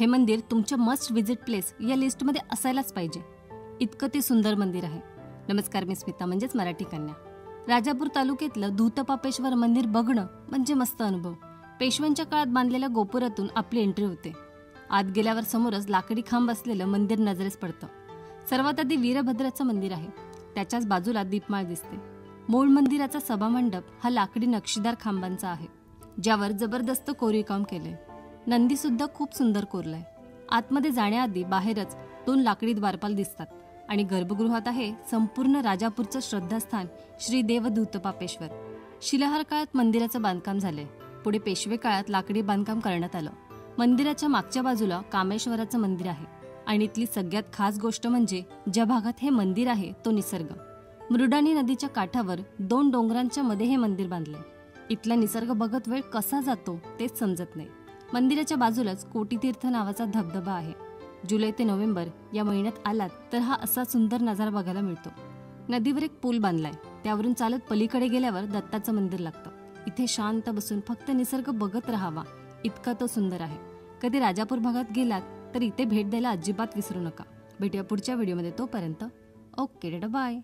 हे मंदिर तुमच्या मस्ट विजिट प्लेस या लिस्टमध्ये असायलाच पाहिजे, इतकं ते सुंदर मंदिर आहे. नमस्कार, मी स्मिता म्हणजेच मराठी कन्या. राजापूर तालुक्यातलं धूतपापेश्वर मंदिर बघणं म्हणजे मस्त अनुभव. पेशव्यांच्या काळात बांधलेल्या गोपुरातून आपली एंट्री होते. आत गेल्यावर समोरच लाकडी खांब असलेलं मंदिर नजरेस पडतं. सर्वात आधी वीरभद्राचं मंदिर आहे. त्याच्याच बाजूला दीपमाळ दिसते. मूळ मंदिराचा सभामंडप हा लाकडी नक्षीदार खांबांचा आहे, ज्यावर जबरदस्त कोरीवकाम केलंय. नंदी सुद्धा खूप सुंदर कोरलाय. आतमध्ये जाण्याआधी बाहेरच 2 लाकडी द्वारपाल दिसतात आणि गर्भगृहात आहे संपूर्ण राजापूरचं श्रद्धास्थान श्री देवधूतपापेश्वर. शिलाहार काळात मंदिराचं बांधकाम झालंय. पुढे पेशवे काळात लाकडी बांधकाम करण्यात आलं. मंदिराच्या मागच्या बाजूला कामेश्वराचं मंदिर आहे आणि इथली सगळ्यात खास गोष्ट म्हणजे ज्या भागात हे मंदिर आहे तो निसर्ग. मृडानी नदीच्या काठावर 2 डोंगरांच्या मध्ये हे मंदिर बांधलंय. इथला निसर्ग बघत वेळ कसा जातो तेच समजत नाही. मंदिराच्या बाजूलाच कोटीतीर्थ नावाचा धबधबा आहे. जुलै ते नोव्हेंबर या महिन्यात आलात तर हा असा सुंदर नजारा बघायला मिळतो. नदीवर एक पूल बांधलाय. त्यावरून चालत पलीकडे गेल्यावर दत्ताचं मंदिर लागतं. इथे शांत बसून फक्त निसर्ग बघत राहावा, इतका तो सुंदर आहे. कधी राजापूर भागात गेलात तर इथे भेट द्यायला अजिबात विसरू नका. भेटूया पुढच्या व्हिडिओमध्ये. तोपर्यंत ओके, बाय.